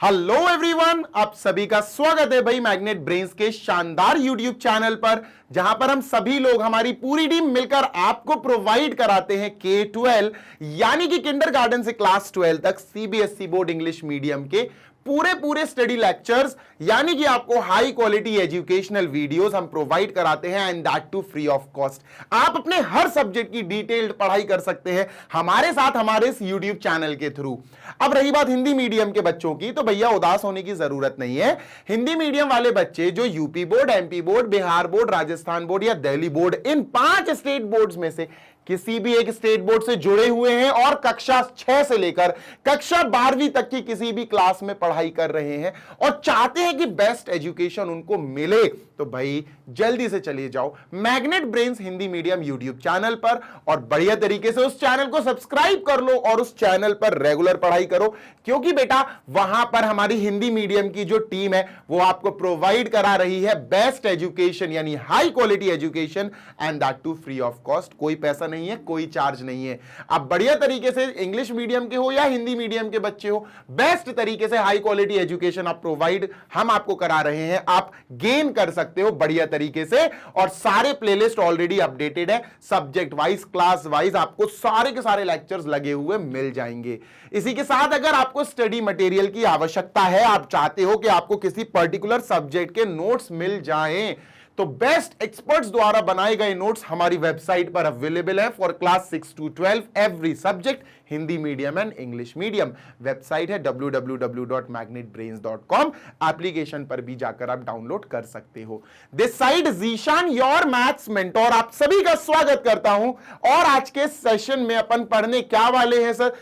Hello everyone, आप सभी का स्वागत है भाई मैग्नेट ब्रेन्स के शानदार यूट्यूब चैनल पर, जहां पर हम सभी लोग, हमारी पूरी टीम मिलकर आपको प्रोवाइड कराते हैं K-12 यानी कि किंडरगार्टन से क्लास 12 तक सीबीएसई बोर्ड इंग्लिश मीडियम के पूरे स्टडी लेक्चर्स, यानी कि आपको हाई क्वालिटी एजुकेशनल वीडियोस हम प्रोवाइड कराते हैं and that too free of cost. आप अपने हर सब्जेक्ट की डिटेल्ड पढ़ाई कर सकते हैं हमारे साथ, हमारे इस यूट्यूब चैनल के थ्रू। अब रही बात हिंदी मीडियम के बच्चों की, तो भैया उदास होने की जरूरत नहीं है। हिंदी मीडियम वाले बच्चे जो UP board, MP board, Bihar board, Rajasthan board या दिल्ली बोर्ड, इन 5 स्टेट बोर्ड्स में से किसी भी एक स्टेट बोर्ड से जुड़े हुए हैं और कक्षा 6 से लेकर कक्षा 12वीं तक की किसी भी क्लास में पढ़ाई कर रहे हैं और चाहते हैं कि बेस्ट एजुकेशन उनको मिले, तो भाई जल्दी से चलिए जाओ magnet brains Hindi medium YouTube channel पर और बढ़िया तरीके से उस चैनल को सब्सक्राइब कर लो और उस चैनल पर रेगुलर पढ़ाई करो, क्योंकि बेटा वहां पर हमारी हिंदी मीडियम की जो टीम है वो आपको प्रोवाइड करा रही है बेस्ट एजुकेशन, यानी high quality education and that too free of cost. कोई पैसा नहीं है, कोई चार्ज नहीं है। आप बढ़िया तरीके से इंग्लिश मीडियम के हो या हिंदी मीडियम के बच्चे हो, बेस्ट तरीके से हाई क्वालिटी एजुकेशन आप प्रोवाइड हम आपको करा रहे हैं। आप गेन कर सकते हो बढ़िया तरीके से और सारे प्लेलिस्ट ऑलरेडी अपडेटेड है, सब्जेक्ट वाइज, क्लास वाइज आपको सारे के सारे लेक्चर्स लगे हुए मिल जाएंगे। इसी के साथ अगर आपको स्टडी मटेरियल की आवश्यकता है, आप चाहते हो कि आपको किसी पर्टिकुलर सब्जेक्ट के नोट्स मिल जाएं, तो बेस्ट एक्सपर्ट्स द्वारा बनाए गए नोट्स हमारी वेबसाइट पर अवेलेबल है for class 6 to 12 every subject, Hindi medium and English medium. Website है www.magnetbrains.com। एप्लीकेशन पर भी जाकर आप डाउनलोड कर सकते हो। This side Zeeshan, your maths mentor, आप सभी का स्वागत करता हूं। और आज के सेशन में अपन पढ़ने क्या वाले हैं सर?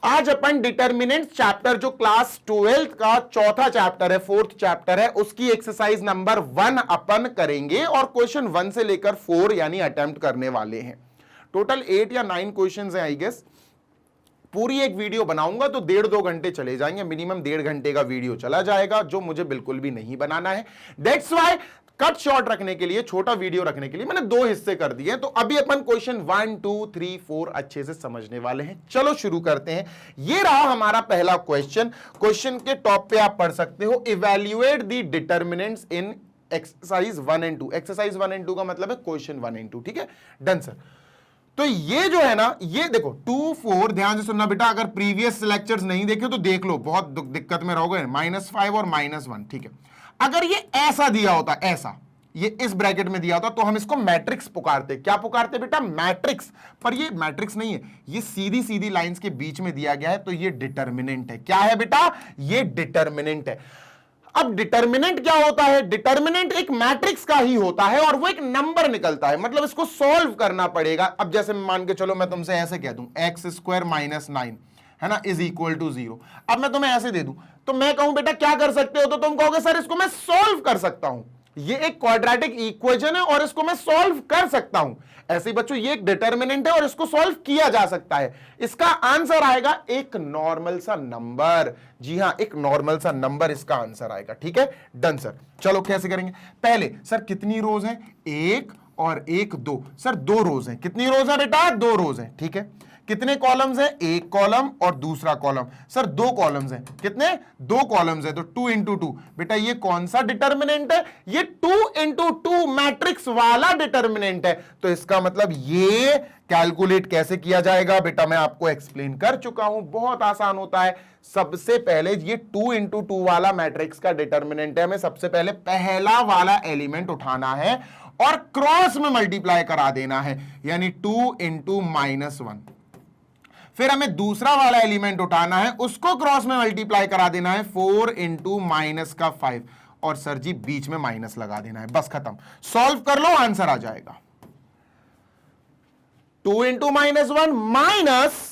आज अपन डिटर्मिनेंट चैप्टर, जो क्लास 12 का चौथा चैप्टर है, 4th चैप्टर है, उसकी एक्सरसाइज नंबर 1 अपन करेंगे और क्वेश्चन 1 से लेकर 4 यानी अटेम्प्ट करने वाले हैं। टोटल 8 या 9 क्वेश्चंस हैं आई गेस। पूरी एक वीडियो बनाऊंगा तो 1.5-2 घंटे चले जाएंगे, मिनिमम 1.5 घंटे का वीडियो चला जाएगा, जो मुझे बिल्कुल भी नहीं बनाना है। दैट्स व्हाई कट शॉर्ट रखने के लिए, छोटा वीडियो रखने के लिए मैंने 2 हिस्से कर दिए। तो अभी अपन क्वेश्चन 1, 2, 3, 4 अच्छे से समझने वाले हैं। चलो शुरू करते हैं। ये रहा हमारा पहला क्वेश्चन। क्वेश्चन के टॉप पे आप पढ़ सकते हो, evaluate the determinants in exercise 1 and 2। Exercise 1 and 2 का मतलब है क्वेश्चन 1 and 2। ठीक है, डन सर। तो ये जो है ना, ये देखो 2, 4, ध्यान से सुनना बेटा, अगर प्रीवियस लेक्चर्स नहीं देखे तो देख लो, बहुत दिक्कत में रहोगे। -5 और -1, ठीक है। अगर ये ऐसा दिया होता, ऐसा ये इस ब्रैकेट में दिया होता, तो हम इसको मैट्रिक्स पुकारते। क्या पुकारते बेटा? मैट्रिक्स। पर ये मैट्रिक्स नहीं है, ये सीधी सीधी लाइंस के बीच में दिया गया है, तो ये डिटर्मिनेंट है। क्या है बेटा? ये डिटर्मिनेंट है। अब डिटर्मिनेंट क्या होता है? डिटर्मिनेंट एक मैट्रिक्स का ही होता है और वो एक नंबर निकलता है, मतलब इसको सॉल्व करना पड़ेगा। अब जैसे मान के चलो मैं तुमसे ऐसे कह दूं x² - 9 है ना इज इक्वल टू 0। अब मैं तुम्हें ऐसे दे दूं तो मैं कहूं बेटा क्या कर सकते हो, तो तुम कहोगे सर इसको मैं सॉल्व कर सकता हूं, ये एक क्वाड्रेटिक इक्वेशन है और इसको मैं सॉल्व कर सकता हूं। ऐसे ही बच्चों, ये एक डिटर्मिनेंट है और इसको सॉल्व किया जा सकता है। इसका आंसर आएगा एक नॉर्मल सा नंबर। जी हां, एक नॉर्मल सा नंबर इसका आंसर आएगा। ठीक है, डन सर। चलो कैसे करेंगे? पहले सर कितनी रोज हैं? 1 और 1 2। सर 2 रोज हैं। कितनी रोज है बेटा? 2 रोज हैं। ठीक है। कितने कॉलम्स हैं? 1 कॉलम और दूसरा कॉलम। सर 2 कॉलम्स हैं। कितने? 2 कॉलम्स हैं, तो 2 × 2। बेटा ये कौन सा डिटर्मिनेंट है? ये 2 × 2 मैट्रिक्स वाला डिटर्मिनेंट है। तो इसका मतलब ये कैलकुलेट कैसे किया जाएगा बेटा, मैं आपको एक्सप्लेन कर चुका हूं, बहुत आसान होता है। सबसे पहले ये 2 × 2 वाला मैट्रिक्स का डिटर्मिनेंट है, हमें सबसे पहले पहला वाला एलिमेंट उठाना है और क्रॉस में मल्टीप्लाई करा देना है, यानी 2 × -1। फिर हमें दूसरा वाला एलिमेंट उठाना है, उसको क्रॉस में मल्टीप्लाई करा देना है 4 × -5 और सर जी बीच में माइनस लगा देना है। बस खत्म। सॉल्व कर लो, आंसर आ जाएगा। 2 × -1 माइनस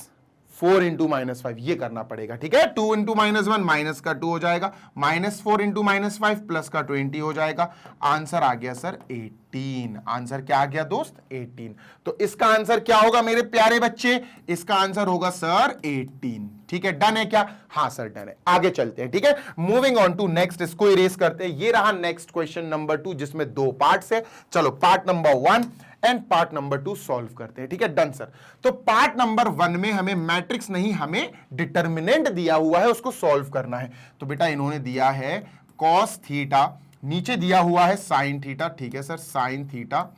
4 × -5, ये करना पड़ेगा। ठीक है, 2 × -1 माइनस का 2 हो जाएगा, -4 × -5 प्लस का 20 हो जाएगा। आंसर आ गया सर 18। आंसर क्या आ गया दोस्त? 18। तो इसका आंसर क्या होगा मेरे प्यारे बच्चे? इसका आंसर होगा सर 18। ठीक है, डन है क्या? हाँ सर डन है। आगे चलते हैं। ठीक है, मूविंग ऑन टू नेक्स्ट, इसको इरेज करते हैं। ये रहा नेक्स्ट क्वेश्चन नंबर 2, जिसमें 2 पार्ट्स है। चलो part number 1, and part number 2 solve करते हैं। ठीक है, डन सर। तो पार्ट नंबर 1 में हमें मैट्रिक्स नहीं, हमें डिटर्मिनेंट दिया हुआ है, उसको सॉल्व करना है। तो बेटा इन्होंने दिया है कॉस थीटा, नीचे दिया हुआ है साइन थीटा। ठीक है sir, sine theta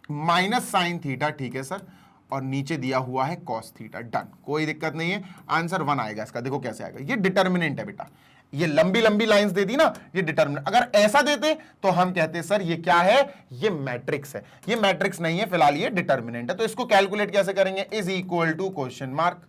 minus sine theta. ठीक है सर, और नीचे दिया हुआ है कॉस थीटा। डन, कोई दिक्कत नहीं है, आंसर 1 आएगा इसका। देखो कैसे आएगा, ये डिटर्मिनेंट है बेटा, ये लंबी लंबी लाइंस दे दी ना, ये डिटर्मिनेंट। अगर ऐसा देते तो हम कहते सर ये क्या है, ये मैट्रिक्स है। ये मैट्रिक्स नहीं है, फिलहाल ये डिटर्मिनेंट है। तो इसको कैलकुलेट कैसे करेंगे, is equal to question mark.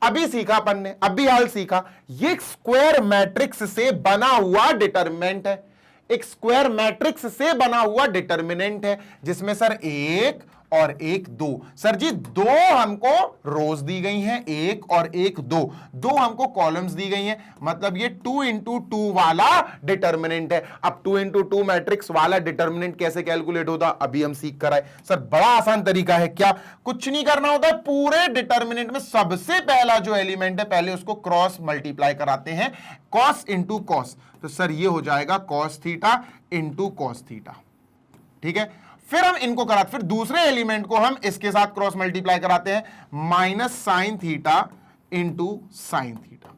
अभी सीखा अपन ने, अभी हाल सीखा, ये स्क्वायर मैट्रिक्स से बना हुआ डिटर्मिनेंट है, एक स्क्वायर मैट्रिक्स से बना हुआ डिटर्मिनेंट है, जिसमें सर 1 और 1 2। सर जी 2 हमको रोज दी गई हैं, 1 और 1 2, 2 हमको कॉलम्स दी गई हैं, मतलब ये 2 इंटू 2 वाला डिटर्मिनेंट है। अब 2 इंटू 2 मैट्रिक्स वाला डिटर्मिनेंट कैसे कैलकुलेट होता, अभी हम सीख कर आए। सर बड़ा आसान तरीका है, क्या कुछ नहीं करना होता है, पूरे डिटर्मिनेंट में सबसे पहला जो एलिमेंट है पहले उसको क्रॉस मल्टीप्लाई कराते हैं, कॉस इंटू कॉस। तो सर ये हो जाएगा cos theta into cos theta. ठीक है, फिर हम इनको कराते, फिर दूसरे एलिमेंट को हम इसके साथ क्रॉस मल्टीप्लाई कराते हैं, minus sign theta into sine theta.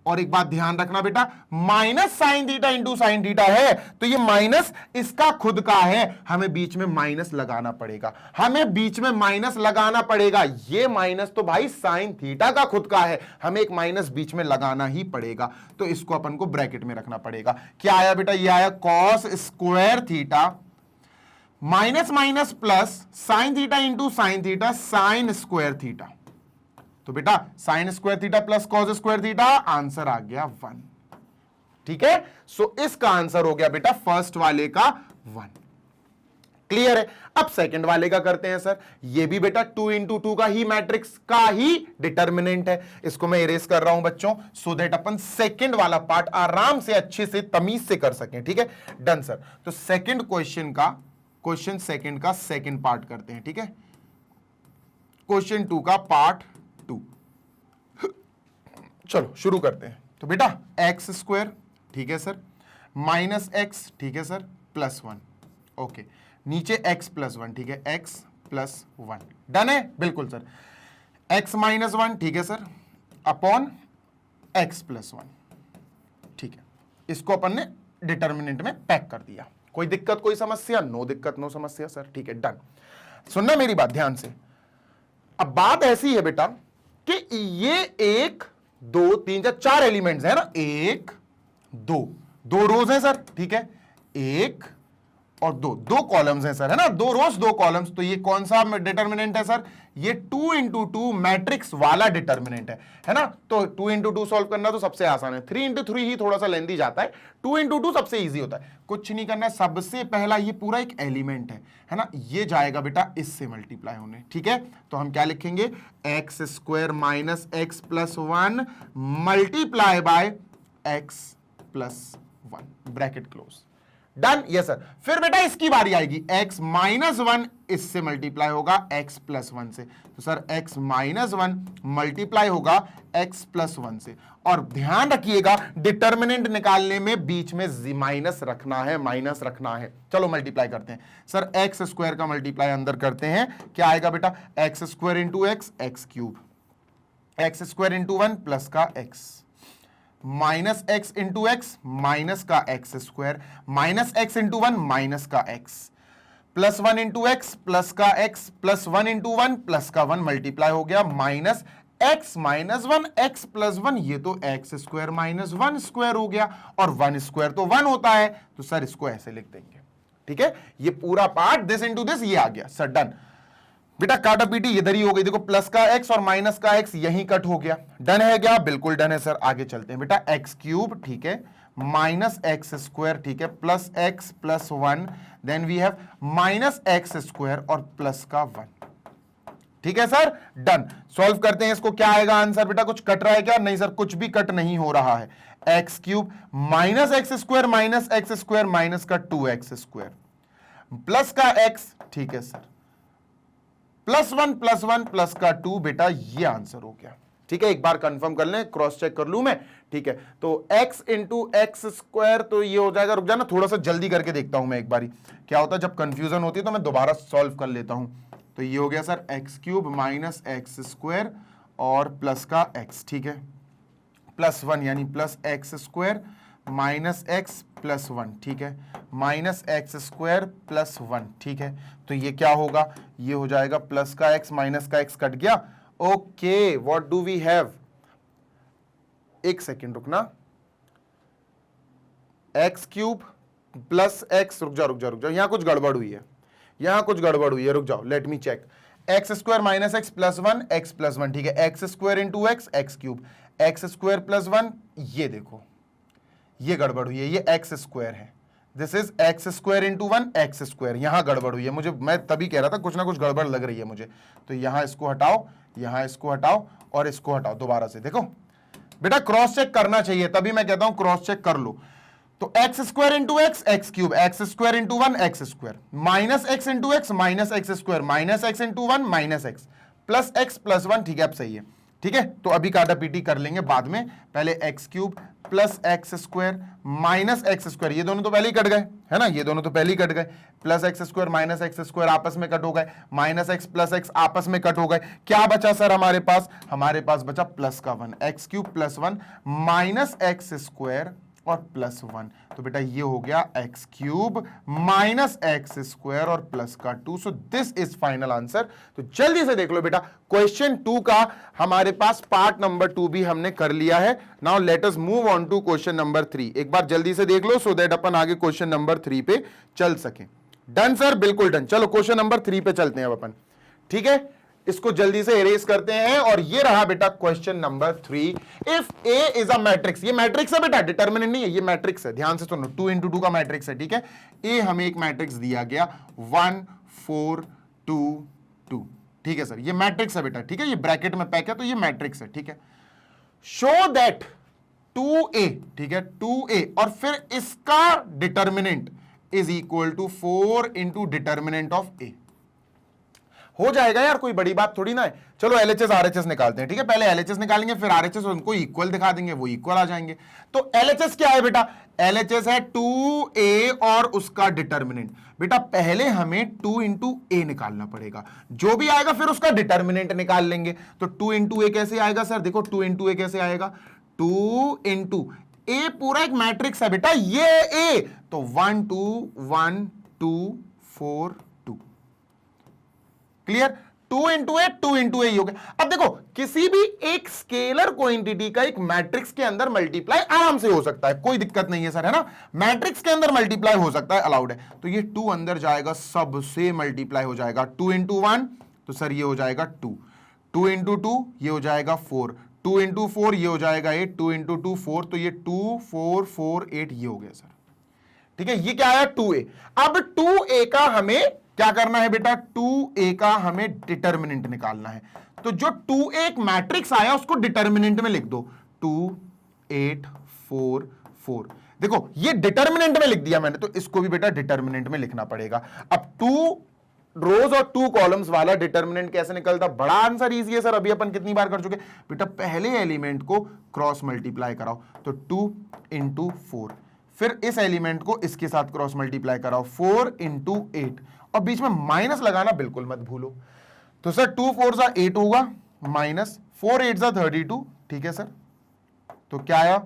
और एक बात ध्यान रखना बेटा, minus sign theta into sine theta है तो ये माइनस इसका खुद का है, हमें बीच में माइनस लगाना पड़ेगा, हमें बीच में माइनस लगाना पड़ेगा। ये माइनस तो भाई साइन थीटा का खुद का है, हमें एक माइनस बीच में लगाना ही पड़ेगा, तो इसको अपन को ब्रैकेट में रखना पड़ेगा। क्या आया बेटा, ये आया cos square theta minus minus plus sine theta into sine theta, sine square theta. तो बेटा sine square theta plus cos square theta, answer आ गया 1। ठीक है, सो इसका आंसर हो गया बेटा फर्स्ट वाले का 1। क्लियर है। अब सेकंड वाले का करते हैं सर, ये भी बेटा 2 इंटू 2 का ही मैट्रिक्स का ही डिटर्मिनेंट है। इसको मैं इरेज कर रहा हूं बच्चों, सो दैट अपन सेकंड वाला पार्ट आराम से अच्छे से तमीज से कर सकें। ठीक है, डन सर। तो सेकंड क्वेश्चन सेकंड का सेकंड पार्ट करते हैं। ठीक है, क्वेश्चन 2 का पार्ट 2, चलो शुरू करते हैं। तो बेटा एक्स स्क्वायर, ठीक है सर, माइनस एक्स, ठीक है सर, प्लस 1। ओके, नीचे एक्स प्लस 1, ठीक है, एक्स प्लस 1। डन है, बिल्कुल सर। एक्स माइनस 1, ठीक है सर, अपॉन एक्स प्लस 1। ठीक है, इसको अपन ने डिटर्मिनेंट में पैक कर दिया। कोई दिक्कत, कोई समस्या? नो दिक्कत, नो समस्या सर। ठीक है, डन। सुनना मेरी बात ध्यान से। अब बात ऐसी है बेटा कि ये 1 2 3 4 एलिमेंट्स है ना, 1 2 रोज है सर। ठीक है, 1 और 2 कॉलम्स हैं सर, है ना, 2 रोज 2 कॉलम्स। तो ये कौन सा डिटर्मिनेंट है सर, ये 2 इंटू 2 मैट्रिक्स वाला डिटर्मिनेंट है ना। तो 2 इंटू 2 सॉल्व करना तो सबसे आसान है, 3 इंटू 3 ही थोड़ा सा लेंदी जाता है, 2 इंटू 2 सबसे इजी होता है। कुछ नहीं करना है, सबसे पहला ये पूरा एक एलिमेंट है ना, ये जाएगा बेटा इससे मल्टीप्लाई होने। ठीक है, तो हम क्या लिखेंगे, x square minus x plus 1 multiply by x plus 1, bracket close. Done, yes sir. फिर बेटा इसकी बारी आएगी, x माइनस 1 इससे मल्टीप्लाई होगा x प्लस 1 से। तो सर x माइनस 1 मल्टीप्लाई होगा x प्लस 1 से। और ध्यान रखिएगा डिटर्मिनेंट निकालने में बीच में माइनस रखना है, माइनस रखना है। चलो मल्टीप्लाई करते हैं सर, एक्स स्क्वायर का मल्टीप्लाई अंदर करते हैं, क्या आएगा बेटा, x square into x, x cube, x square into 1 plus का x, minus x into x minus का x square, minus x into 1 minus का x, plus 1 into x plus का एक्स, प्लस 1 इंटू 1 प्लस का 1 multiply हो गया, minus x minus 1 x plus 1, ये तो x square minus 1 square हो गया, और 1 स्क्वायर तो 1 होता है, तो सर इसको ऐसे लिख देंगे। ठीक है, ये पूरा पार्ट दिस इंटू दिस ये आ गया सर, डन। बेटा काटा पीटी इधर ही हो गई, देखो प्लस का एक्स और माइनस का एक्स यहीं कट हो गया। डन है क्या, बिल्कुल डन है सर। आगे चलते हैं बेटा, एक्स क्यूब, ठीक है, माइनस एक्स स्क्वायर, ठीक है, plus x plus 1, then we have minus x square और प्लस का 1। ठीक है सर, डन। सॉल्व करते हैं इसको, क्या आएगा आंसर बेटा, कुछ कट रहा है क्या? नहीं सर, कुछ भी कट नहीं हो रहा है। X cube minus x square minus का 2x स्क्वायर प्लस का x, ठीक है सर, प्लस 1 प्लस का 2, बेटा ये आंसर हो गया। ठीक है, एक बार कंफर्म कर लें, क्रॉस चेक कर लूं मैं, ठीक है। तो x इंटू एक्स स्क्वायर, तो ये हो जाएगा, रुक जाना थोड़ा सा जल्दी करके देखता हूं मैं एक बारी क्या होता है, जब कंफ्यूजन होती है तो मैं दोबारा सॉल्व कर लेता हूं। तो ये हो गया sir x cube minus x square और प्लस का x, ठीक है, प्लस 1 यानी plus x square minus x plus 1, ठीक है, माइनस एक्स स्क्वायर प्लस 1, ठीक है। तो ये क्या होगा, ये हो जाएगा प्लस का x माइनस का x कट गया। Okay, what do we have, एक सेकेंड रुकना, एक्स क्यूब प्लस एक्स, रुक जाओ, यहां कुछ गड़बड़ हुई है, रुक जाओ, let me check. X square minus x plus 1, x plus 1, ठीक है, x square into x, x cube, x square plus 1, ये देखो ये गड़बड़ हुई है, ये एक्स स्क्वायर है, this is x square into 1 x square, यहां गड़बड़ हुई है, मैं तभी कह रहा था कुछ ना कुछ गड़बड़ लग रही है मुझे। तो यहां इसको हटाओ, यहां इसको हटाओ और इसको हटाओ, दोबारा से देखो बेटा, क्रॉस चेक करना चाहिए, तभी मैं कहता हूं क्रॉस चेक कर लो। तो x square into x, x cube, x square into 1 x square, minus x into x minus x square, minus x into 1 minus x, plus x plus 1, ठीक है, अब सही है, ठीक है। तो अभी काटा पीटी कर लेंगे बाद में, पहले x cube plus x square minus x square, ये दोनों तो पहले ही कट गए, है ना, ये दोनों तो पहले ही कट गए, plus x square minus x square आपस में कट हो गए, माइनस एक्स प्लस एक्स आपस में कट हो गए, क्या बचा सर हमारे पास बचा प्लस का 1, x cube plus 1 minus x square और प्लस 1, तो बेटा ये हो गया x cube minus x square और प्लस का 2, so this is final answer. तो जल्दी से देख लो बेटा, क्वेश्चन 2 का हमारे पास पार्ट नंबर 2 भी हमने कर लिया है। Now let us move on to question number 3, एक बार जल्दी से देख लो सो दैट अपन आगे क्वेश्चन नंबर 3 पे चल सके। डन सर, बिल्कुल डन, चलो क्वेश्चन नंबर 3 पे चलते हैं अब अपन, ठीक है, इसको जल्दी से इरेज करते हैं। और ये रहा बेटा question number 3, if A is a matrix, ये मैट्रिक्स है बेटा, डिटरमिनेंट नहीं है, ये मैट्रिक्स है, ध्यान से सुनो, 2 इंटू 2 का मैट्रिक्स है, ठीक है। ए हमें एक मैट्रिक्स दिया गया 1 4 2 2, ठीक है सर, ये मैट्रिक्स है बेटा, ठीक है, ये ब्रैकेट में पैक है तो ये मैट्रिक्स है, ठीक है। शो दैट 2a, ठीक है, 2a और फिर इसका determinant is equal to 4 into determinant of A, हो जाएगा यार, कोई बड़ी बात थोड़ी ना है। चलो एलएचएस आरएचएस निकालते हैं, ठीक है, पहले एलएचएस निकालेंगे फिर आरएचएस, उनको इक्वल दिखा देंगे, वो इक्वल आ जाएंगे। तो एलएचएस क्या है बेटा, एलएचएस है 2a और उसका डिटरमिनेंट। बेटा पहले हमें 2 इंटू ए निकालना पड़ेगा, जो भी आएगा फिर उसका डिटरमिनेंट निकाल लेंगे। तो 2 इंटू ए कैसे आएगा सर, देखो 2 इंटू ए कैसे आएगा, 2 इंटू ए पूरा एक मैट्रिक्स है बेटा, ये ए, तो 1 2 1 2 4 2, क्लियर, 2 इंटू ए 2 इंटू ए हो गया। अब देखो किसी भी एक स्केलर क्वांटिटी का एक मैट्रिक्स के अंदर मल्टीप्लाई आराम से हो सकता है, कोई दिक्कत नहीं है सर, है ना, मैट्रिक्स के अंदर मल्टीप्लाई हो सकता है, अलाउड है। तो ये 2 अंदर जाएगा, सबसे मल्टीप्लाई हो जाएगा, 2 इंटू 1 तो सर ये हो जाएगा 2, 2 इंटू 2 ये हो जाएगा 4, 2 इंटू 4 ये हो जाएगा 8, 2 इंटू 2 4, तो ये 2 4 4 8 ये हो गया सर, ठीक है। ये क्या आया 2a। अब 2a का हमें क्या करना है बेटा, 2a का हमें डिटरमिनेंट निकालना है। तो जो 2a एक मैट्रिक्स आया उसको डिटरमिनेंट में लिख दो, 2 8 4 4, देखो ये डिटरमिनेंट में लिख दिया मैंने, तो इसको भी बेटा डिटरमिनेंट में लिखना पड़ेगा। अब 2 रोज और 2 कॉलम्स वाला डिटरमिनेंट कैसे निकलता, बड़ा आंसर इजी है सर, अभी अपन कितनी बार कर चुके बेटा, पहले एलिमेंट को क्रॉस मल्टीप्लाई कराओ, तो 2 इंटू 4, फिर इस एलिमेंट को इसके साथ क्रॉस मल्टीप्लाई कराओ 4 इंटू 8, और बीच में माइनस लगाना बिल्कुल मत भूलो। तो सर 2 4 जा 8 होगा, माइनस 4 8 जा 32, ठीक है सर, तो क्या आया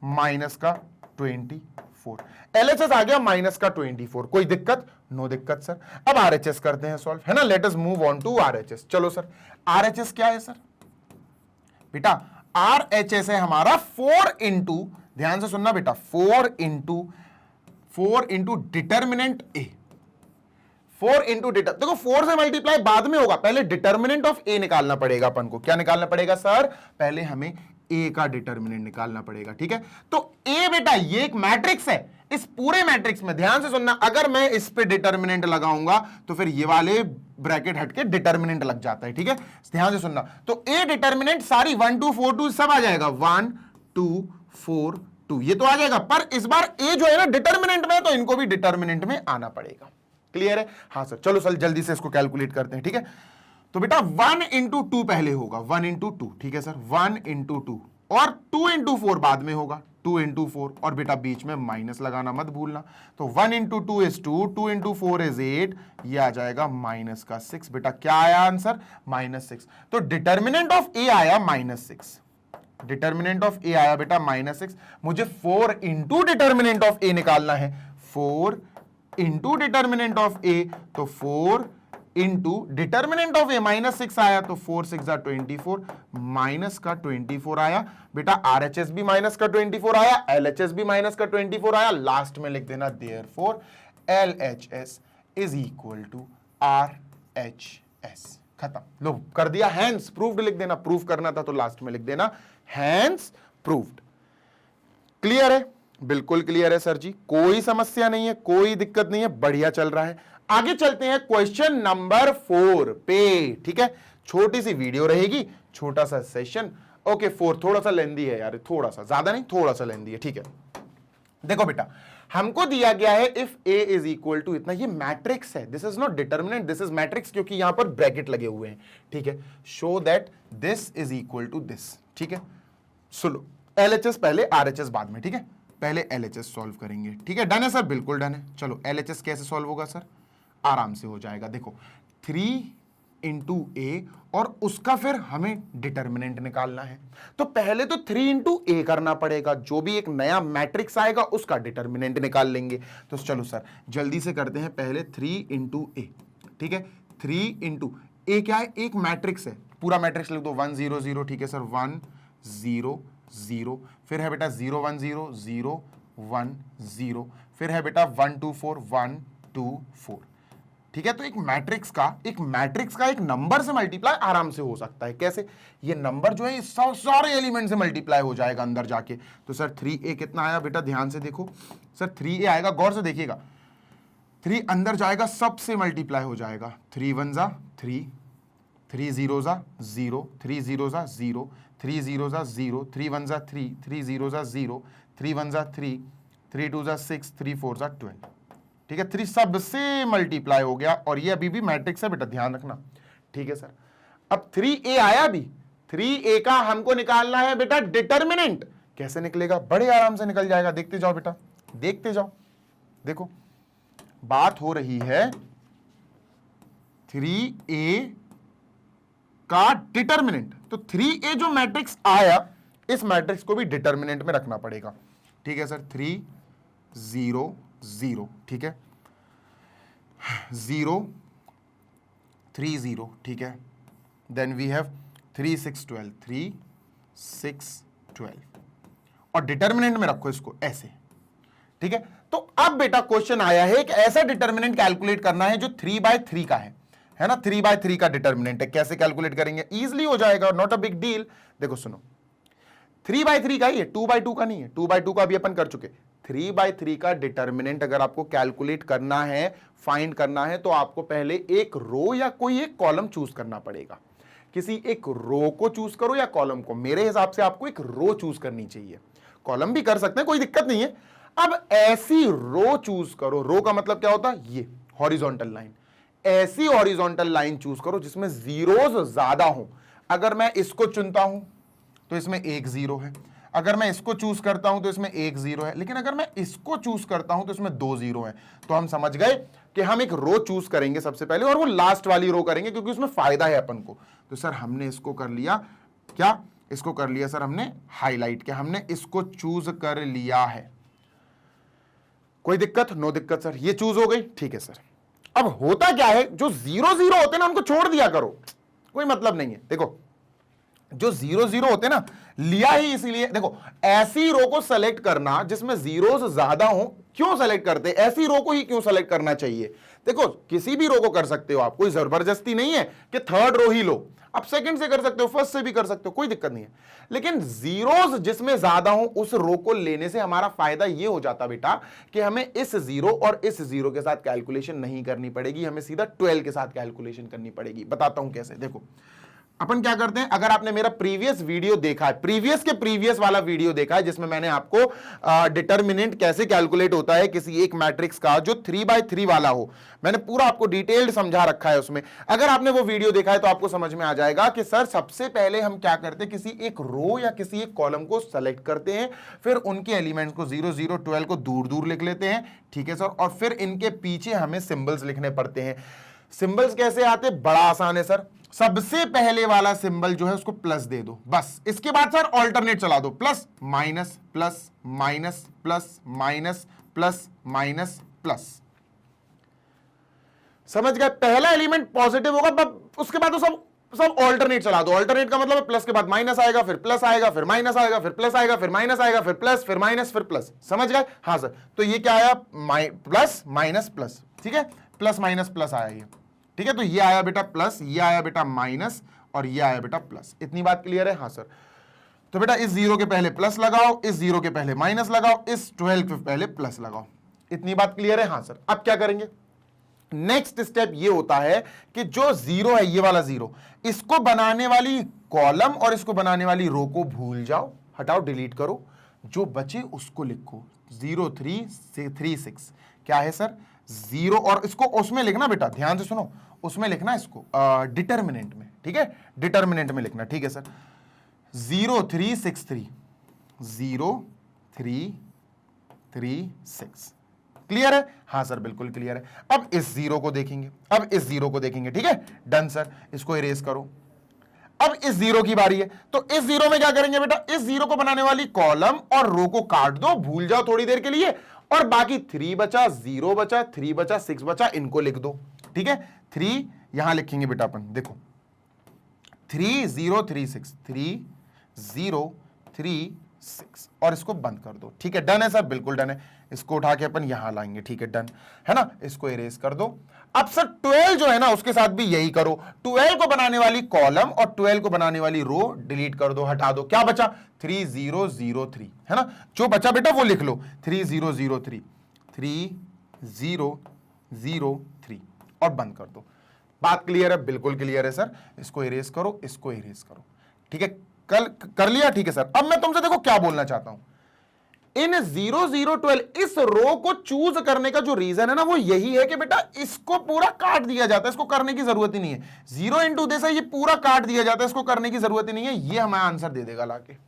माइनस का 24, एलएचएस आ गया माइनस का 24, कोई दिक्कत, नो दिक्कत सर। अब आरएचएस करते हैं सॉल्व, है ना, let us move on to RHS. चलो सर आरएचएस क्या है सर बेटा, आरएचएस है हमारा 4 इंटू, ध्यान से सुनना बेटा, 4 into determinant A, 4 into deter, देखो 4 से मल्टीप्लाई बाद में होगा, पहले डिटरमिनेंट ऑफ ए निकालना पड़ेगा अपन को। क्या निकालना पड़ेगा सर, पहले हमें ए का डिटरमिनेंट निकालना पड़ेगा, ठीक है। तो ए बेटा ये एक मैट्रिक्स है, इस पूरे मैट्रिक्स में ध्यान से सुनना, अगर मैं इस पे डिटरमिनेंट लगाऊंगा तो फिर ये वाले ब्रैकेट हटके डिटरमिनेंट लग जाता है, ठीक है, ध्यान से सुनना। तो ए डिटरमिनेंट सारी 1 2 4 2 सब आ जाएगा, 1 2 4 2 ये तो आ जाएगा, पर इस बार ए जो है ना डिटरमिनेंट में, तो इनको भी डिटरमिनेंट में आना पड़ेगा, क्लियर है। हाँ सर, चलो सर जल्दी से इसको कैलकुलेट करते हैं, ठीक है। तो बेटा 1 इंटू 2 पहले होगा, 1 इंटू 2, ठीक है सर, 1 इंटू 2, और 2 इंटू 4 बाद में होगा, 2 इंटू 4, और बेटा बीच में माइनस लगाना मत भूलना। तो 1 इंटू 2 इज 2, 2 इंटू 4 इज 8, ये आ जाएगा माइनस का 6। बेटा क्या आया आंसर? -6। तो डिटर्मिनेंट ऑफ ए आया -6, डिटर्मिनेंट ऑफ ए आया बेटा -6। मुझे 4 इंटू डिटर्मिनेंट ऑफ ए निकालना है, 4 इंटू डिटर्मिनेंट ऑफ ए, तो 4 इंटू डिटर्मिनेंट ऑफ ए -6 आया, तो 4 6 जा 24, माइनस का 24 आया। बेटा RHS भी माइनस का 24 आया, LHS भी माइनस का 24 आया। लास्ट में लिख देना therefore LHS is equal to RHS। खत्म, लो कर दिया, हैंस प्रूव्ड लिख देना, प्रूफ करना था तो लास्ट में लिख देना हैंस प्रूव्ड। क्लियर है? बिल्कुल क्लियर है सर जी, कोई समस्या नहीं है, कोई दिक्कत नहीं है, बढ़िया चल रहा है। आगे चलते हैं क्वेश्चन नंबर 4 पे, ठीक है, छोटी सी वीडियो रहेगी, छोटा सा सेशन। ओके 4 थोड़ा सा लेंदी है यार, थोड़ा सा, ज्यादा नहीं, थोड़ा सा लेंदी है, ठीक है। देखो बेटा, हमको दिया गया है if a is equal to इतना, ये मैट्रिक्स है, this is not determinant, this is matrix, क्योंकि यहां पर ब्रैकेट लगे हुए हैं, ठीक है। Show that this is equal to this, ठीक है। सुनो, LHS पहले RHS बाद में, ठीक है, पहले LHS सॉल्व करेंगे, ठीक है। डन है सर? बिल्कुल डन है। चलो LHS कैसे सॉल्व होगा सर? आराम से हो जाएगा। देखो 3 इंटू ए, और उसका फिर हमें डिटर्मिनेंट निकालना है, तो पहले तो 3 इंटू ए करना पड़ेगा, जो भी एक नया मैट्रिक्स आएगा उसका डिटर्मिनेंट निकाल लेंगे। तो चलो सर जल्दी से करते हैं, पहले 3 इंटू ए, ठीक है, 3 इंटू ए क्या है? एक मैट्रिक्स है, पूरा मैट्रिक्स लिख दो, 1 0 0, ठीक है सर, 1 0 0, फिर है बेटा 0 1 0 0 1 0, फिर है बेटा 1 2 4 1 2 4, ठीक है। तो एक मैट्रिक्स का एक नंबर से मल्टीप्लाई आराम से हो सकता है। कैसे? ये नंबर जो है इस सारे एलिमेंट से मल्टीप्लाई हो जाएगा अंदर जाके। तो सर 3a कितना आया बेटा? ध्यान से देखो सर, 3a आएगा, गौर से देखिएगा, 3 अंदर जाएगा, सबसे मल्टीप्लाई हो जाएगा, 3 1 जा 3, 3 0 जा 0, 3 0 जा 0, 3 0 जा 0, 3 1 जा 3, 3 0 जा 0, 3 1 जा 3, 3 2 जा 6, 3 4 जा 12, ठीक है। 3 सबसे मल्टीप्लाई हो गया, और ये अभी भी मैट्रिक्स है बेटा, ध्यान रखना, ठीक है सर। अब 3a आया भी, 3a का हमको निकालना है बेटा डिटर्मिनेंट। कैसे निकलेगा? बड़े आराम से निकल जाएगा, देखते जाओ बेटा, देखते जाओ। देखो बात हो रही है 3a का डिटर्मिनेंट, तो 3a जो मैट्रिक्स आया, इस मैट्रिक्स को भी डिटर्मिनेंट में रखना पड़ेगा, ठीक है सर। 3 0 0, ठीक है, 0 3 0, ठीक है, देन वी हैव 3 6 12, 3 6 12, और डिटर्मिनेंट में रखो इसको ऐसे, ठीक है। तो अब बेटा क्वेश्चन आया है कि ऐसा डिटर्मिनेंट कैलकुलेट करना है जो 3/3 का है ना, 3/3 का डिटर्मिनेंट है। कैसे कैलकुलेट करेंगे? इजीली हो जाएगा, नॉट अ बिग डील। देखो सुनो, 3/3 का ही है, 2/2 का नहीं है, 2/2 का भी अपन कर चुके। 3/3 का डिटर्मिनेंट अगर आपको कैलकुलेट करना है, फाइंड करना है, तो आपको पहले एक रो या कोई एक कॉलम चूज करना पड़ेगा। किसी एक रो को चूज करो या कॉलम को, मेरे हिसाब से आपको एक रो चूज करनी चाहिए, कॉलम भी कर सकते हैं, कोई दिक्कत नहीं है। अब ऐसी रो चूज करो, रो का मतलब क्या होता है? ये हॉरिजॉन्टल लाइन, ऐसी हॉरिजॉन्टल लाइन चूज करो जिसमें जीरोस ज्यादा हो। अगर मैं इसको चुनता हूं तो इसमें 1 0 है, अगर मैं इसको चूज करता हूं तो इसमें 1 0 है, लेकिन अगर मैं इसको चूज करता हूं तो इसमें 2 0 है। तो हम समझ गए कि हम एक रो चूज करेंगे सबसे पहले, और वो लास्ट वाली रो करेंगे क्योंकि उसमें फायदा है अपन को। तो सर हमने इसको कर लिया, क्या इसको कर लिया सर हमने हाईलाइट, क्या हमने इसको चूज कर लिया है। कोई दिक्कत? नो दिक्कत सर, ये चूज हो गई, ठीक है सर। अब होता क्या है, जो 0 0 होते हैं ना उनको छोड़ दिया करो, कोई मतलब नहीं है। देखो जो 0 0 होते ना, लिया ही इसीलिए, देखो ऐसी रो को सेलेक्ट करना जिसमें जीरोस ज्यादा हो। क्यों सेलेक्ट करते? ऐसी रो को ही क्यों सेलेक्ट करना चाहिए? देखो किसी भी रो को कर सकते हो आप, कोई जबरदस्ती नहीं है कि थर्ड रो ही लो, आप सेकंड से कर सकते हो, फर्स्ट से भी कर सकते हो, कोई दिक्कत नहीं है। लेकिन जीरोस जिसमें ज्यादा हो उस रो को लेने से हमारा फायदा ये हो जाता बेटा कि हमें इस 0 और इस 0 के साथ कैलकुलेशन नहीं करनी पड़ेगी, हमें सीधा 12 के साथ कैलकुलेशन करनी पड़ेगी। बताता हूं कैसे। देखो अपन क्या करते हैं, अगर आपने मेरा प्रीवियस वीडियो देखा है, प्रीवियस के प्रीवियस वाला वीडियो देखा है जिसमें मैंने आपको डिटरमिनेंट कैसे कैलकुलेट होता है किसी एक मैट्रिक्स का जो 3x3 वाला हो, मैंने पूरा आपको डिटेल्ड समझा रखा है उसमें। अगर आपने वो वीडियो देखा है तो आपको समझ में आ जाएगा कि सर सबसे पहले हम क्या करते हैं, किसी एक रो या किसी एक कॉलम को सेलेक्ट करते हैं, फिर उनके एलिमेंट्स को 0 0 12 को दूर दूर लिख लेते हैं, ठीक है सर, और फिर इनके पीछे हमें सिंबल्स लिखने पड़ते हैं। सिंबल्स कैसे आते, बड़ा आसान है सर, सबसे पहले वाला सिंबल जो है उसको प्लस दे दो, बस। इसके बाद सर ऑल्टरनेट चला दो, plus minus plus minus plus minus plus minus plus. समझ गए, पहला एलिमेंट पॉजिटिव होगा, उसके बाद तो सब ऑल्टरनेट चला दो। ऑल्टरनेट का मतलब है प्लस के बाद माइनस आएगा, फिर प्लस आएगा, फिर माइनस आएगा, फिर प्लस आएगा, फिर माइनस आएगा, फिर प्लस, फिर माइनस, फिर प्लस। समझ गए, हाँ सर। तो ये क्या आया, प्लस माइनस प्लस, ठीक है, प्लस माइनस प्लस आया ये, ठीक है। तो ये आया बेटा प्लस, ये आया बेटा माइनस, और ये आया बेटा प्लस। इतनी बात क्लियर है, हाँ सर। तो बेटा इस 0 के पहले प्लस लगाओ, इस 0 के पहले माइनस लगाओ, इस 12 के पहले प्लस लगाओ। इतनी बात क्लियर है, हाँ सर। अब क्या करेंगे, नेक्स्ट स्टेप ये होता है कि जो 0 है, ये वाला 0, इसको बनाने वाली कॉलम और इसको बनाने वाली रो को भूल जाओ, हटाओ, डिलीट करो, जो बचे उसको लिखो 0 3 3 6। क्या है सर, 0, और इसको उसमें लिखना बेटा, ध्यान से सुनो, उसमें लिखना इसको डिटर्मिनेंट में, ठीक है, डिटर्मिनेंट में लिखना, ठीक है सर। 0 3 6 3, 0 3 3 6। क्लियर है, हाँ सर, बिल्कुल क्लियर है। अब इस 0 को देखेंगे, अब इस 0 को देखेंगे, ठीक है, डन सर। इसको इरेज करो। अब इस 0 की बारी है, तो इस 0 में क्या करेंगे बेटा, इस 0 को बनाने वाली कॉलम और रो को काट दो, भूल जाओ थोड़ी देर के लिए, और बाकी 3 बचा, 0 बचा, 3 बचा, 6 बचा, इनको लिख दो, ठीक है। 3 यहां लिखेंगे बेटा अपन, देखो 3 0 3 6, 3 0 3 6, और इसको बंद कर दो, ठीक है। डन है सर, बिल्कुल डन है। इसको उठा के अपन यहां लाएंगे, ठीक है, डन है ना। इसको इरेज कर दो। अब सर 12 जो है ना, उसके साथ भी यही करो। 12 को बनाने वाली कॉलम और 12 को बनाने वाली रो डिलीट कर दो, हटा दो। क्या बचा, 3 0 0 3, है ना। जो बचा बेटा वो लिख लो, 3 0 0 3, 3 0 0 3, और बंद कर दो। बात क्लियर है, बिल्कुल क्लियर है सर। इसको इरेज करो, इसको इरेज करो, ठीक है, कल कर लिया, ठीक है सर। अब मैं तुमसे देखो क्या बोलना चाहता हूं, इन 0 0 12 इस रो को चूज करने का जो रीजन है ना, वो यही है कि बेटा इसको पूरा काट दिया जाता है, इसको करने की जरूरत ही नहीं है। 0 इंटू दिस है, ये पूरा काट दिया जाता है, इसको करने की जरूरत ही नहीं है। ये हमें आंसर दे देगा लाके,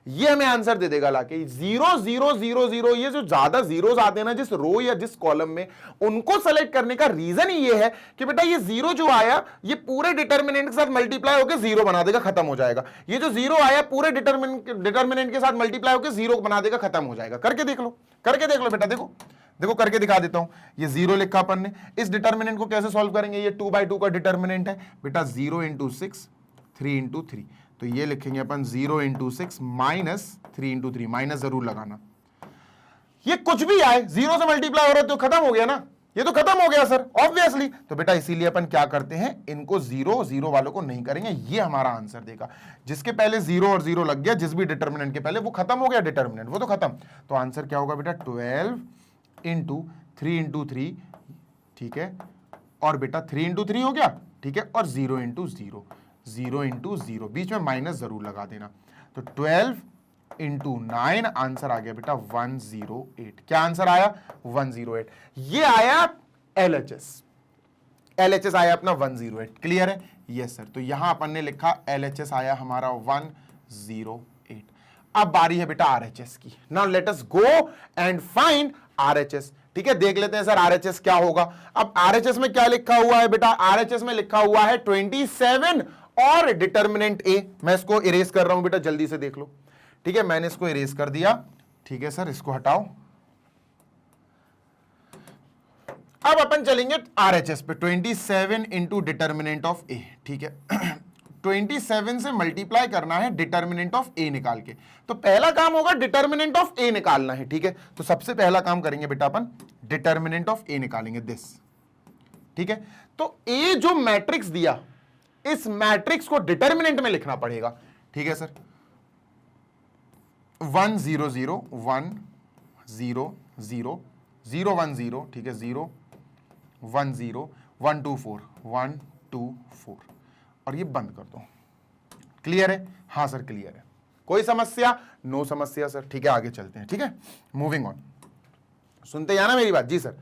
ये हमें आंसर दे देगा लाके 0 0 0 0। ये जो ज्यादा जीरोस आते हैं ना जिस रो या जिस कॉलम में, उनको सेलेक्ट करने का रीजन ही ये है कि बेटा ये 0 जो आया, ये पूरे डिटर्मिनेंट के साथ मल्टीप्लाई होकर 0 बना देगा, खत्म हो जाएगा। ये जो 0 आया पूरे डिटर्मिनेंट के साथ मल्टीप्लाई होकर 0 बना देगा, खत्म हो जाएगा। करके देख लो, करके देख लो बेटा, देखो देखो करके दिखा देता हूं। ये 0 लिखा अपन ने, इस डिटर्मिनेंट को कैसे सॉल्व करेंगे, ये 2/2 का डिटर्मिनेंट है बेटा, 0 इंटू 6 3 इंटू 3। तो ये लिखेंगे अपन 0 इंटू 6 माइनस 3 इंटू 3, माइनस जरूर लगाना। ये कुछ भी आए, 0 से मल्टीप्लाई हो रहा है तो खत्म हो गया ना, ये तो खत्म हो गया सर, ऑब्वियसली। तो बेटा इसीलिए अपन क्या करते हैं, इनको 0 0 वालों को नहीं करेंगे, ये हमारा आंसर देगा। जिसके पहले 0 और 0 लग गया, जिस भी डिटर्मिनेंट के पहले, वो खत्म हो गया डिटर्मिनेंट, वो तो खत्म। तो आंसर क्या होगा बेटा, 12 इंटू 3 इंटू 3, ठीक है, और बेटा 3 इंटू 3 हो गया, ठीक है, और 0 इंटू 0, 0 इंटू 0, बीच में माइनस जरूर लगा देना। तो 12 इंटू 9, आंसर आ गया बेटा 108। क्या आंसर आया, 108। ये आया LHS, LHS आया अपना 108। क्लियर है, यस सर। तो यहां अपन ने लिखा LHS आया हमारा 108। अब बारी है बेटा RHS की। Now let us go and find RHS, ठीक है। देख लेते हैं सर RHS क्या होगा। अब RHS में क्या लिखा हुआ है बेटा, RHS में लिखा हुआ है 27 और डिटर्मिनेंट A। मैं इसको इरेज कर रहा हूं बेटा, जल्दी से देख लो, ठीक है। मैंने इसको इरेज कर दिया, ठीक है सर, इसको हटाओ। अब अपन चलेंगे RHS पे, 27 इंटू डिटर्मिनेंट ऑफ A, ठीक है। 27 से मल्टीप्लाई करना है डिटर्मिनेंट ऑफ A निकाल के। तो पहला काम होगा डिटर्मिनेंट ऑफ A निकालना है, ठीक है। तो सबसे पहला काम करेंगे बेटा अपन, डिटर्मिनेंट ऑफ A निकालेंगे, दिस, ठीक है। तो A जो मैट्रिक्स दिया, इस मैट्रिक्स को डिटर्मिनेंट में लिखना पड़ेगा, ठीक है सर। 1 0 0 1 0 0 0 1 0, ठीक है, 0 1 0 1 2 4 1 2 4, और ये बंद कर दो, क्लियर है? हाँ सर क्लियर है। कोई समस्या? नो समस्या सर। ठीक है आगे चलते हैं। ठीक है, मूविंग ऑन। सुनते जाना मेरी बात। जी सर।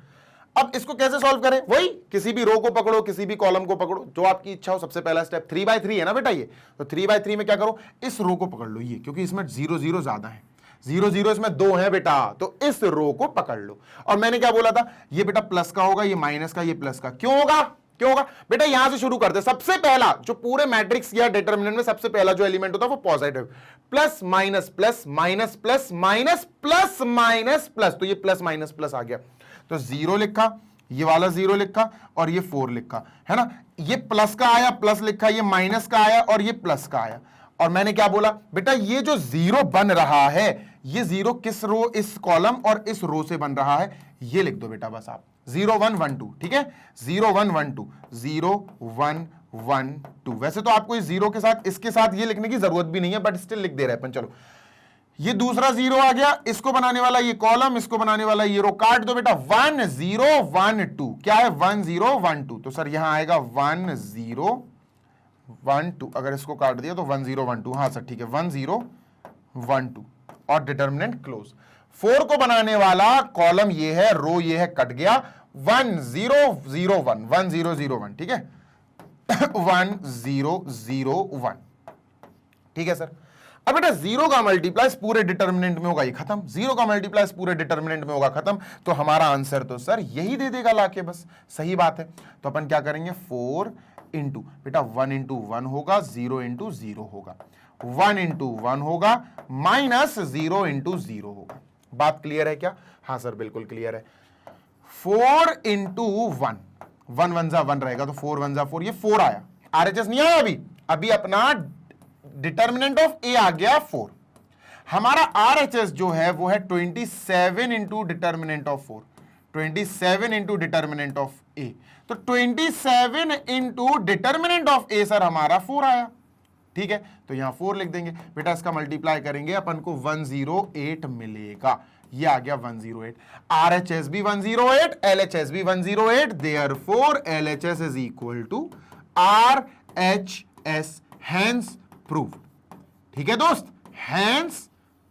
अब इसको कैसे सॉल्व करें? वही, किसी भी रो को पकड़ो, किसी भी कॉलम को पकड़ो, जो आपकी इच्छा हो। सबसे पहला स्टेप 3/3 है ना बेटा ये, तो 3/3 में क्या करो, इस रो को पकड़ लो ये, क्योंकि इसमें 0 0 ज्यादा है, 0 0 इसमें 2 है बेटा, तो इस रो को पकड़ लो। और मैंने क्या बोला था, ये बेटा प्लस का होगा, ये माइनस का, ये प्लस का। क्यों होगा? क्यों होगा बेटा? यहां से शुरू करते हैं। सबसे पहला जो पूरे मैट्रिक्स या डिटरमिनेंट में सबसे पहला जो एलिमेंट होता है वो positive, plus minus plus minus plus minus plus minus plus, तो ये प्लस माइनस प्लस आ गया, तो 0 लिखा, ये वाला 0 लिखा और ये 4 लिखा, है ना। ये प्लस का आया, प्लस लिखा, ये माइनस का आया और ये प्लस का आया। और मैंने क्या बोला बेटा, ये जो 0 बन रहा है, ये 0 किस रो, इस कॉलम और इस रो से बन रहा है, ये लिख दो बेटा बस आप, 0 1 1 2। ठीक है, 0 1 1 2, 0 1 1 2। वैसे तो आपको इस 0 के साथ, इसके साथ ये लिखने की जरूरत भी नहीं है, बट स्टिल लिख दे रहे हैं अपन। चलो, ये दूसरा 0 आ गया, इसको बनाने वाला ये कॉलम, इसको बनाने वाला ये रो, काट दो बेटा। 1 0 1 2, क्या है 1 0 1 2, तो सर यहां आएगा 1 0 1 2। अगर इसको काट दिया तो 1 0 1 2, हाँ सर ठीक है, 1 0 1 2 और डिटर्मिनेंट क्लोज। 4 को बनाने वाला कॉलम ये है, रो ये है, कट गया, 1 0 0 1, 1 0 0 1। ठीक है, 1 0 0 1। ठीक है सर। अब बेटा 0 का मल्टीप्लाइज पूरे डिटर्मिनेंट में होगा, ये खत्म। 0 का मल्टीप्लाइज पूरे डिटर्मिनेंट में होगा, खत्म। तो हमारा आंसर तो सर यही दे देगा लाके, बस सही बात है। तो अपन क्या करेंगे, 4 इंटू बेटा 1 इंटू 1 होगा, 0 इंटू 0 होगा, 1 इंटू 1 होगा, माइनस 0 इंटू 0 होगा। बात क्लियर है क्या? हाँ सर बिल्कुल क्लियर है। 4 इंटू 1, 1 1 जा 1 रहेगा, तो 4 1 जा 4, ये 4 आया। RHS नहीं आया अभी अपना डिटर्मिनेंट ऑफ ए आ गया 4। हमारा RHS जो है वो है 27 into determinant of 4, 27 into determinant of A. तो 27 into determinant of A sir हमारा 4 आया। ठीक है, तो यहां 4 लिख देंगे बेटा, इसका मल्टीप्लाई करेंगे अपन को 108 मिलेगा। ये आ गया 108। RHS भी 108, LHS भी 108, therefore LHS is equal to RHS, hence proved. ठीक है दोस्त, हेंस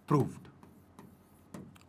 प्रूव्ड।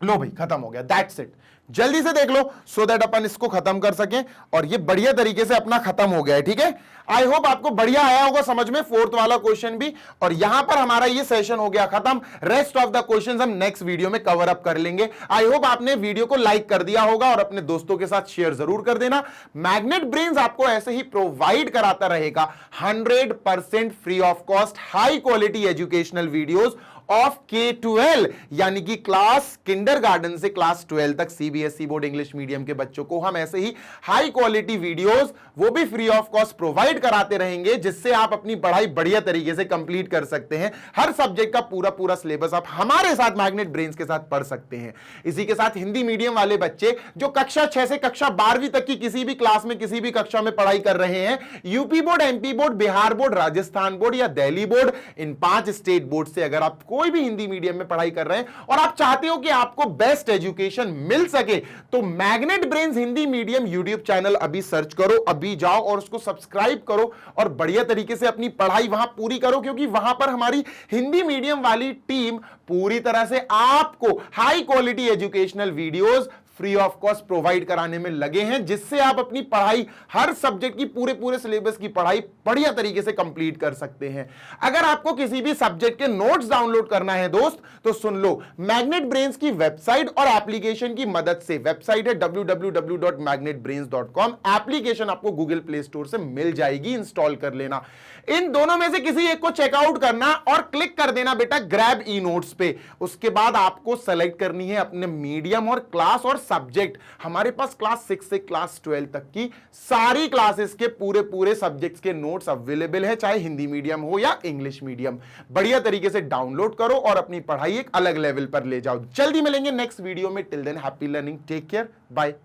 लो भाई खत्म हो गया, दैट्स इट। जल्दी से देख लो सो दैट अपन इसको खत्म कर सकें, और ये बढ़िया तरीके से अपना खत्म हो गया है। ठीक है, आई होप आपको बढ़िया आया होगा समझ में, 4th वाला क्वेश्चन भी। और यहां पर हमारा ये सेशन हो गया खत्म। रेस्ट ऑफ द क्वेश्चंस हम नेक्स्ट वीडियो में कवर अप कर लेंगे। आई होप आपने वीडियो को लाइक कर दिया होगा और अपने दोस्तों के साथ शेयर जरूर कर देना। मैग्नेट ब्रेन्स आपको ऐसे ही प्रोवाइड कराता रहेगा 100% free of cost high quality educational videos of K-12, यानी कि क्लास किंडरगार्टन से क्लास 12 तक CBSE बोर्ड इंग्लिश मीडियम के बच्चों को हम ऐसे ही हाई क्वालिटी वीडियोस, वो भी फ्री ऑफ कॉस्ट प्रोवाइड कराते रहेंगे, जिससे आप अपनी पढ़ाई बढ़िया तरीके से कंप्लीट कर सकते हैं। हर सब्जेक्ट का पूरा पूरा सिलेबस आप हमारे साथ मैग्नेट ब्रेन्स के साथ पढ़ सकते हैं। इसी के साथ हिंदी मीडियम वाले बच्चे जो कक्षा 6 से कक्षा 12वीं तक की किसी भी क्लास में, किसी भी कक्षा में पढ़ाई कर रहे हैं, UP board, MP board, Bihar board, Rajasthan board या दिल्ली बोर्ड, इन 5 स्टेट बोर्ड से अगर आप कोई भी हिंदी मीडियम में पढ़ाई कर रहे हैं और आप चाहते हो कि आपको बेस्ट एजुकेशन मिल सके, तो magnet brains Hindi medium YouTube channel अभी सर्च करो, अभी जाओ और उसको सब्सक्राइब करो और बढ़िया तरीके से अपनी पढ़ाई वहां पूरी करो, क्योंकि वहां पर हमारी हिंदी मीडियम वाली टीम पूरी तरह से आपको high quality educational videos free of cost provide कराने में लगे हैं, जिससे आप अपनी पढ़ाई, हर सब्जेक्ट की पूरे पूरे सिलेबस की पढ़ाई बढ़िया तरीके से कंप्लीट कर सकते हैं। अगर आपको किसी भी सब्जेक्ट के नोट्स डाउनलोड करना है दोस्त, तो सुन लो, मैग्नेट ब्रेन्स की वेबसाइट और एप्लीकेशन की मदद से, वेबसाइट है www.magnetbrains.com, एप्लीकेशन आपको गूगल प्ले स्टोर से मिल जाएगी, इंस्टॉल कर लेना। इन दोनों में से किसी एक को चेकआउट करना और क्लिक कर देना बेटा ग्रैब ई नोट्स पे। उसके बाद आपको सेलेक्ट करनी है अपने मीडियम और क्लास और सब्जेक्ट। हमारे पास क्लास 6 से क्लास 12 तक की सारी क्लासेस के पूरे पूरे सब्जेक्ट्स के नोट्स अवेलेबल है, चाहे हिंदी मीडियम हो या इंग्लिश मीडियम। बढ़िया तरीके से डाउनलोड करो और अपनी पढ़ाई एक अलग लेवल पर ले जाओ। जल्दी मिलेंगे नेक्स्ट वीडियो में। Till then happy learning, take care, bye.